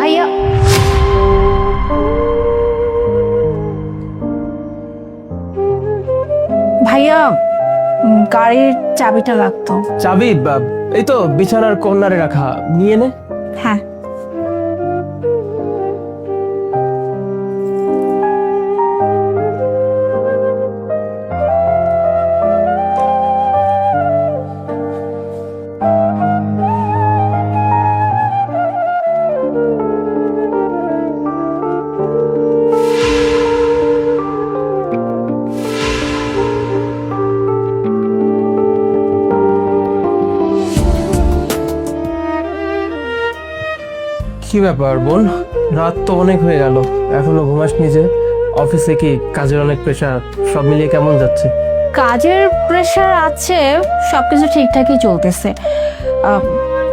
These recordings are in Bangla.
ভাইয়া ভাইয়া গাড়ির চাবিটা লাগতো। চাবি এই তো বিছানার কর্নারে রাখা, নিয়ে নে। হ্যাঁ কি ব্যাপার বোন, রাত তো অনেক হয়ে গেল, এখনো ঘুমাসনি যে? অফিসে কি কাজের অনেক প্রেশার? সব মিলিয়ে কেমন যাচ্ছে? কাজের প্রেশার আছে, সবকিছু ঠিকঠাকই চলতেছে।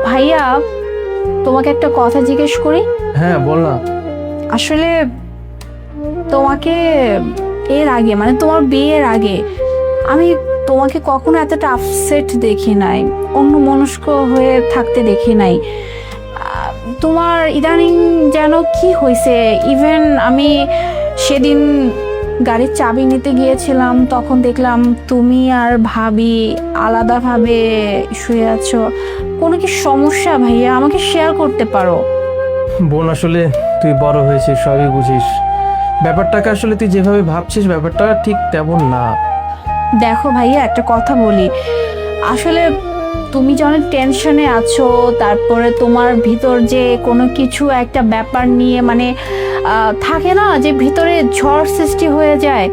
ভাইয়া তোমাকে একটা কথা জিজ্ঞেস করি। হ্যাঁ বল না। আসলে তোমাকে এর আগে মানে তোমার বিয়ের আগে আমি তোমাকে কখনো এতটা আপসেট দেখি নাই, অন্যমনস্ক হয়ে থাকতে দেখি নাই। তোমার ইদানিং যেন কি হয়েছে। ইভেন আমি সেদিন গাড়ির চাবি নিতে গিয়েছিলাম, তখন দেখলাম তুমি আর ভাবি আলাদাভাবে শুয়ে আছো। কোনো কি সমস্যা ভাইয়া? আমাকে শেয়ার করতে পারো। বোন আসলে তুই বড় হয়েছিস, সবই বুঝিস। ব্যাপারটাকে আসলে তুই যেভাবে ভাবছিস ব্যাপারটা ঠিক তেমন না। দেখো ভাইয়া, একটা কথা বলি। আসলে তুমি যে অনেক টেনশনে আছো, তারপরে তোমার ভিতর যে কোনো কিছু একটা ব্যাপার নিয়ে মানে থাকে না যে ভিতরে ঝড় সৃষ্টি হয়ে যায়,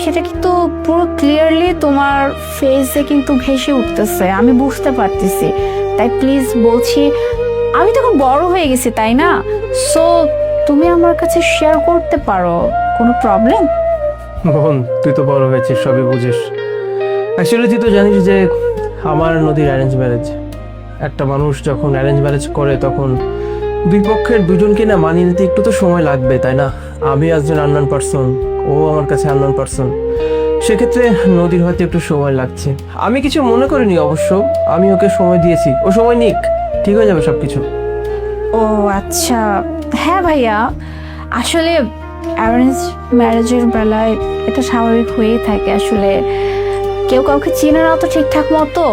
সেটা কিন্তু পুরো ক্লিয়ারলি তোমার ফেসে কিন্তু ভেসে উঠতেছে, আমি বুঝতে পারতেছি। তাই প্লিজ বলছি, আমি তখন বড় হয়ে গেছি তাই না? সো তুমি আমার কাছে শেয়ার করতে পারো, কোনো প্রবলেম? বোন তুই তো বড় হয়েছিস, সবই বুঝিস। অ্যাকচুয়ালি তুই তো জানিস যে আমার নদীর অ্যারেঞ্জ ম্যারেজ। একটা মানুষ যখন অ্যারেঞ্জ ম্যারেজ করে তখন দুই পক্ষের দুজনকে না মানিয়ে নিতে একটু তো সময় লাগবে, তাই না? আমি একজন আননোন পার্সন, ও আমার কাছে আননোন পার্সন। সেক্ষেত্রে নদীর হয়তো একটু সময় লাগছে। আমি কিছু মনে করিনি অবশ্য, আমি ওকে সময় দিয়েছি, ও সময় নিক, ঠিক হয়ে যাবে সবকিছু। ও আচ্ছা, হ্যাঁ ভাইয়া, আসলে অ্যারেঞ্জ ম্যারেজের বেলায় এটা স্বাভাবিক হয়েই থাকে। আসলে কেউ কাউকে চিনে না তো ঠিকঠাক মতো,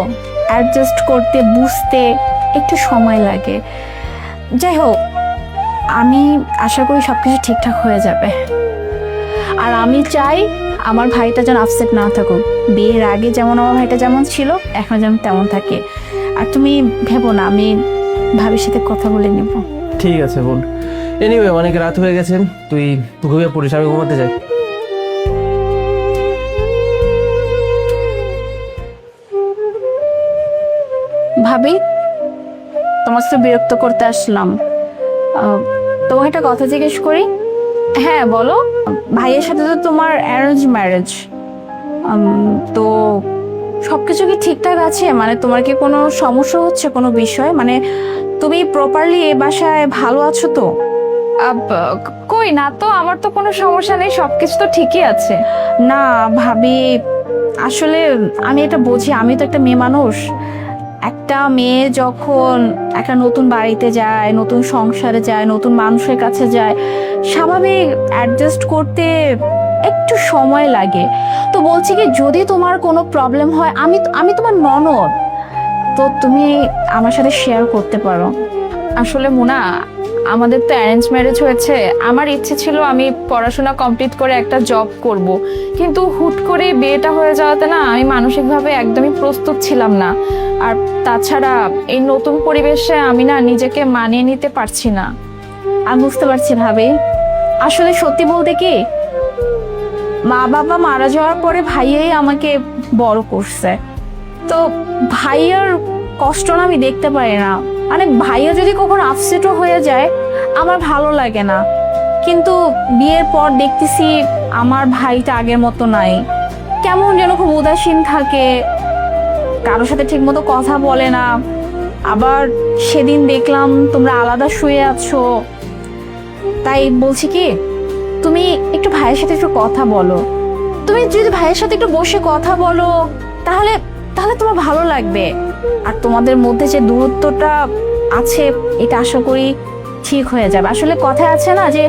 অ্যাডজাস্ট করতে বুঝতে একটু সময় লাগে। যাই হোক, আমি আশা করি সব কিছু ঠিকঠাক হয়ে যাবে। আর আমি চাই আমার ভাইটা যেন আপসেট না থাকুক। বিয়ের আগে যেমন আমার ভাইটা যেমন ছিল, এখন যেন তেমন থাকে। আর তুমি ভেবো না, আমি ভাবির সাথে কথা বলে নেব। ঠিক আছে বোন। এনিওয়ে অনেক রাত হয়ে গেছেন, তুই ঘুমিয়ে পড়িস, আমি ঘুমাতে যাই। ভাবি, তোমার সাথে বিরক্ত করতে আসলাম। তোমাকে একটা কথা জিজ্ঞেস করি। হ্যাঁ বলো। ভাইয়ের সাথে তো তোমার অ্যারেঞ্জ ম্যারেজ, তো সবকিছু কি ঠিকঠাক আছে? মানে তোমার কি কোনো সমস্যা হচ্ছে কোনো বিষয়? মানে তুমি প্রপারলি এই বাসায় ভালো আছো তো? কই না তো, আমার তো কোনো সমস্যা নেই, সবকিছু তো ঠিকই আছে। না ভাবি, আসলে আমি এটা বুঝি, আমি তো একটা মেয়ে মানুষ। একটা মেয়ে যখন একটা নতুন বাড়িতে যায়, নতুন সংসারে যায়, নতুন মানুষের কাছে যায়, স্বাভাবিক অ্যাডজাস্ট করতে একটু সময় লাগে। তো বলছি কি, যদি তোমার কোনো প্রবলেম হয়, আমি আমি তোমার ননদ, তো তুমি আমার সাথে শেয়ার করতে পারো। আসলে মুনা, আমাদের তো অ্যারেঞ্জ ম্যারেজ হয়েছে। আমার ইচ্ছে ছিল আমি পড়াশোনা কমপ্লিট করে একটা জব করব, কিন্তু হুট করে বিয়েটা হয়ে যাওয়াতে না আমি মানসিকভাবে একদমই প্রস্তুত ছিলাম না। আর তাছাড়া এই নতুন পরিবেশে আমি না নিজেকে মানিয়ে নিতে পারছি না। আমি বুঝতে পারছি ভাবি। আসলে সত্যি বলতে কি, মা বাবা মারা যাওয়ার পরে ভাইয়াই আমাকে বড় করছে। তো ভাইয়ার কষ্ট না আমি দেখতে পারি না। মানে ভাইয়া যদি কখনো আপসেটও হয়ে যায়, আমার ভালো লাগে না। কিন্তু বিয়ের পর দেখতেছি আমার ভাইটা আগের মতো নাই, কেমন যেন খুব উদাসীন থাকে, কারোর সাথে ঠিক মতো কথা বলে না। আবার সেদিন দেখলাম তোমরা আলাদা শুয়ে আছো। তাই বলছি কি, তুমি একটু ভাইয়ের সাথে একটু কথা বলো। তুমি যদি ভাইয়ের সাথে একটু বসে কথা বলো, তাহলে তাহলে তোমার ভালো লাগবে। আর তোমাদের মধ্যে যে দূরত্বটা আছে, এটা আশা করি ঠিক হয়ে যাবে। আসলে কথা আছে না যে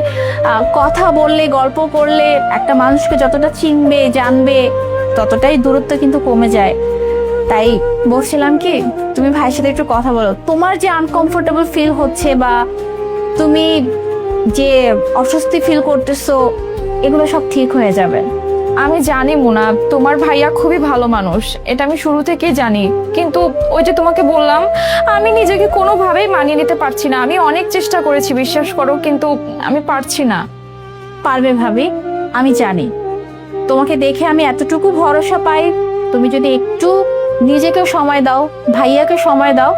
কথা বললে, গল্প করলে একটা মানুষকে যতটা চিনবে, জানবে, ততটাই দূরত্ব কিন্তু কমে যায়। তাই বলছিলাম কি, তুমি ভাইয়ের সাথে একটু কথা বলো। তোমার যে আনকমফোর্টেবল ফিল হচ্ছে বা তুমি যে অস্বস্তি ফিল করতেছো, এগুলো সব ঠিক হয়ে যাবে। আমি জানি মুনা, তোমার ভাইয়া খুবই ভালো মানুষ, এটা আমি শুরু থেকেই জানি। কিন্তু ওই যে তোমাকে বললাম, আমি নিজেকে কোনোভাবেই মানিয়ে নিতে পারছি না। আমি অনেক চেষ্টা করেছি, বিশ্বাস করো, কিন্তু আমি পারছি না। পারবে ভাবি, আমি জানি। তোমাকে দেখে আমি এতটুকু ভরসা পাই, তুমি যদি একটু নিজেকে সময় দাও, ভাইয়াকে সময় দাও,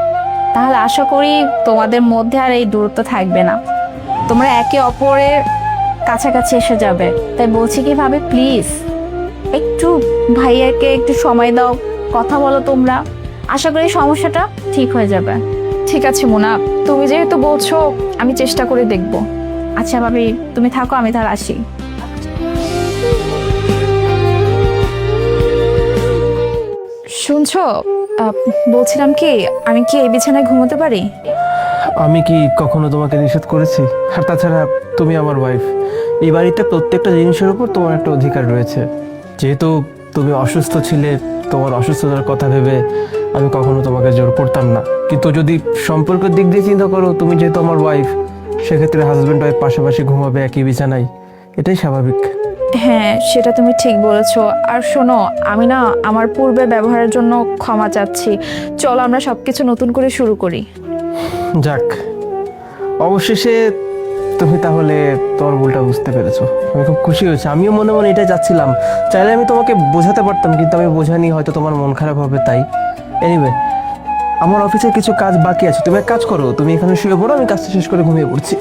তাহলে আশা করি তোমাদের মধ্যে আর এই দূরত্ব থাকবে না। তোমরা একে অপরের কাছাকাছি এসে যাবে। তাই বলছি কি ভাবি, প্লিজ একটু ভাইয়াকে একটু সময় দাও, কথা বলো তোমরা। আশা করি সমস্যাটা ঠিক হয়ে যাবে। ঠিক আছে মুনা, তুমি যেহেতু বলছো, আমি চেষ্টা করে দেখব। আচ্ছা ভাবি, তুমি থাকো, আমি তাহলে আসি। শুনছো, বলছিলাম কি, আমি কি এই বিছানায় ঘুমোতে পারি? আমি কি কখনো তোমাকে নিষেধ করেছি? আর তাছাড়া তুমি আমার ওয়াইফ, এই বাড়িতে প্রত্যেকটা জিনিসের উপর তোমার একটা অধিকার রয়েছে। যেহেতু তুমি অসুস্থ ছিলে, তোমার অসুস্থতার কথা ভেবে আমি কখনো তোমাকে জোর করতাম না। কিন্তু যদি সম্পর্কের দিক দিয়ে চিন্তা করো, তুমি যেহেতু আমার ওয়াইফ, সেক্ষেত্রে হাজব্যান্ড ওয়াইফ পাশাপাশি ঘুমাবে একই বিছানায়, এটাই স্বাভাবিক। হ্যাঁ, সেটা তুমি ঠিক বলেছো। আর শোনো, আমি না আমার পূর্বে ব্যবহারের জন্য ক্ষমা চাচ্ছি। চলো আমরা সবকিছু নতুন করে শুরু করি। যাক, অবশেষে তুমি তাহলে তোমার ভুলটা বুঝতে পেরেছো। আমি খুব খুশি হয়েছি। আমিও মনে মনে এটাই চাচ্ছিলাম, চাইলে আমি তোমাকে বোঝাতে পারতাম, কিন্তু আমি বোঝানি, হয়তো তোমার মন খারাপ হবে তাই। এনিওয়ে, আমার অফিসে কিছু কাজ বাকি আছে, তুমি এক কাজ করো, তুমি এখানে শুয়ে পড়ো, আমি কাজটা শেষ করে ঘুমিয়ে পড়ছি।